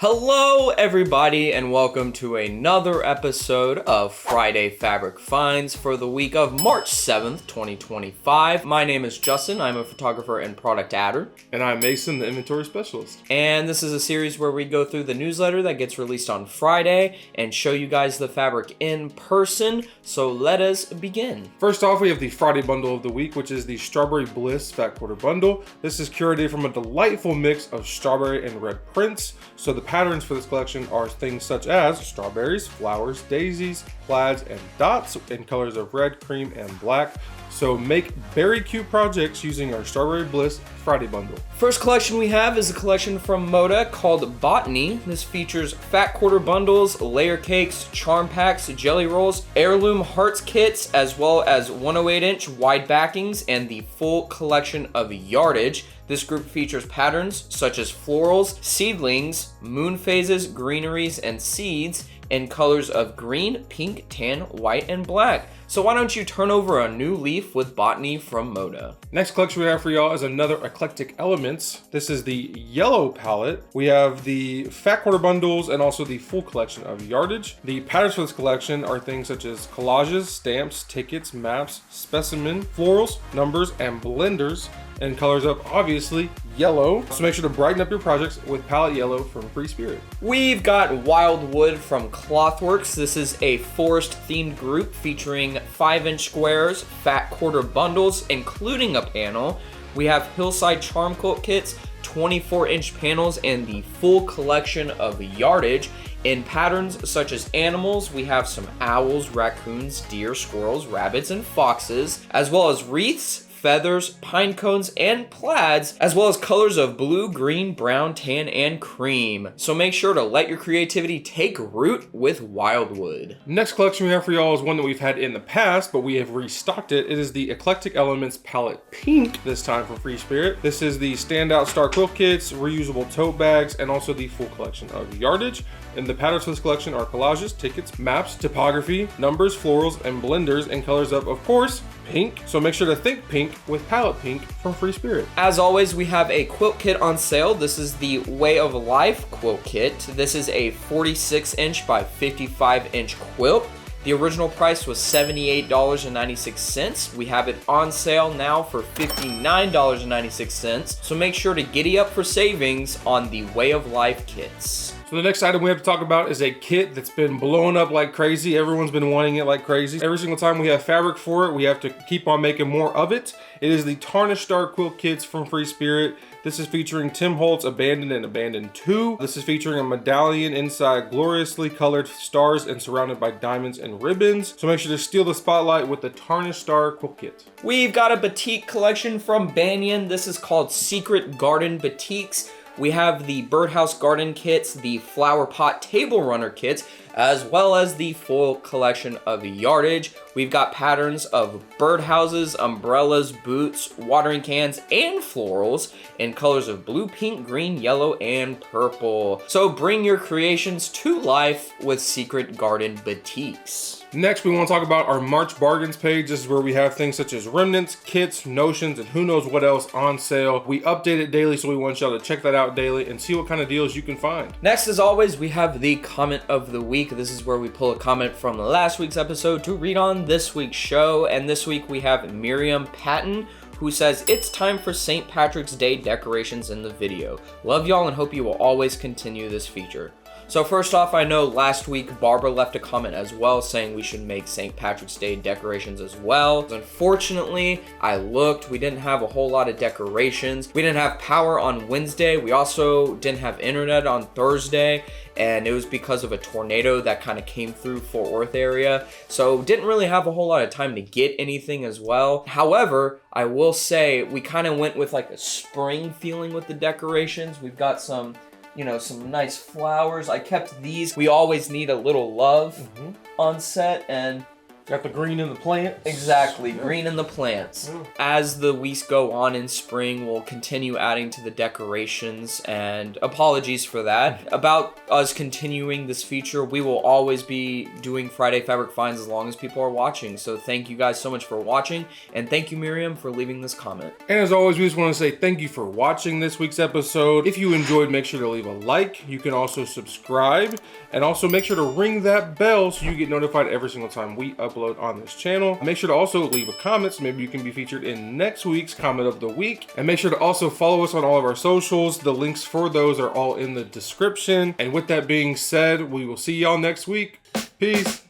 Hello everybody and welcome to another episode of Friday Fabric Finds for the week of March 7th, 2025. My name is Justin, I'm a photographer and product adder. And I'm Mason, the inventory specialist. And this is a series where we go through the newsletter that gets released on Friday and show you guys the fabric in person. So let us begin. First off, we have the Friday Bundle of the week, which is the Strawberry Bliss Fat Quarter Bundle. This is curated from a delightful mix of strawberry and red prints. So the patterns for this collection are things such as strawberries, flowers, daisies, plaids, and dots in colors of red, cream, and black. So make very cute projects using our Strawberry Bliss Friday Bundle. First collection we have is a collection from Moda called Botany. This features fat quarter bundles, layer cakes, charm packs, jelly rolls, heirloom hearts kits, as well as 108-inch wide backings and the full collection of yardage. This group features patterns such as florals, seedlings, moon phases, greeneries, and seeds in colors of green, pink, tan, white, and black. So why don't you turn over a new leaf with Botany from Moda. Next collection we have for y'all is another Eclectic Elements. This is the yellow palette. We have the fat quarter bundles and also the full collection of yardage. The patterns for this collection are things such as collages, stamps, tickets, maps, specimen, florals, numbers, and blenders in colors of obviously yellow. So make sure to brighten up your projects with palette yellow from Free Spirit. We've got Wildwood from Clothworks. This is a forest themed group featuring 5-inch squares, fat quarter bundles, including a panel. We have hillside charm quilt kits, 24-inch panels, and the full collection of yardage. In patterns such as animals, we have some owls, raccoons, deer, squirrels, rabbits, and foxes, as well as wreaths, feathers, pine cones, and plaids, as well as colors of blue, green, brown, tan, and cream. So make sure to let your creativity take root with Wildwood. Next collection we have for y'all is one that we've had in the past, but we have restocked it. It is the Eclectic Elements Palette Pink, this time from Free Spirit. This is the standout star quilt kits, reusable tote bags, and also the full collection of yardage. And the patterns for this collection are collages, tickets, maps, typography, numbers, florals, and blenders in colors of course, pink. So make sure to think pink with palette pink from Free Spirit. As always, we have a quilt kit on sale. This is the Way of Life quilt kit. This is a 46-inch by 55-inch quilt. The original price was $78.96. We have it on sale now for $59.96. So make sure to giddy up for savings on the Way of Life kits. So the next item we have to talk about is a kit that's been blowing up like crazy. Everyone's been wanting it like crazy. Every single time we have fabric for it, we have to keep on making more of it. It is the Tarnished Star Quilt kits from Free Spirit. This is featuring Tim Holtz Abandoned and Abandoned 2. This is featuring a medallion inside gloriously colored stars and surrounded by diamonds and ribbons. So make sure to steal the spotlight with the Tarnished Star Quilt kit. We've got a batik collection from Banyan. This is called Secret Garden Batiks. We have the birdhouse garden kits, the flower pot table runner kits, as well as the full collection of yardage. We've got patterns of birdhouses, umbrellas, boots, watering cans, and florals in colors of blue, pink, green, yellow, and purple. So bring your creations to life with Secret Garden Batiks. Next, we want to talk about our March bargains page. This is where we have things such as remnants, kits, notions, and who knows what else on sale. We update it daily, so we want y'all to check that out daily and see what kind of deals you can find. Next, as always, we have the comment of the week. This is where we pull a comment from last week's episode to read on this week's show. And this week we have Miriam Patton, who says, "It's time for St. Patrick's Day decorations in the video. Love y'all and hope you will always continue this feature." So first off, I know last week Barbara left a comment as well saying we should make St. Patrick's Day decorations as well. Unfortunately, I looked, we didn't have a whole lot of decorations. We didn't have power on Wednesday. We also didn't have internet on Thursday, and it was because of a tornado that kind of came through Fort Worth area. So didn't really have a whole lot of time to get anything as well. However, I will say we kind of went with like a spring feeling with the decorations. We've got some nice flowers. I kept these. We always need a little love on set, and Got the green in the plant. Exactly, green in the plants. As the weeks go on in spring, we'll continue adding to the decorations, and apologies for that. About us continuing this feature, we will always be doing Friday fabric finds as long as people are watching. So thank you guys so much for watching, and thank you, Miriam, for leaving this comment. And as always, we just want to say thank you for watching this week's episode. If you enjoyed, make sure to leave a like. You can also subscribe, and also make sure to ring that bell so you get notified every single time we upload on this channel. Make sure to also leave a comment so maybe you can be featured in next week's comment of the week. And make sure to also follow us on all of our socials. The links for those are all in the description. And with that being said, we will see y'all next week. Peace.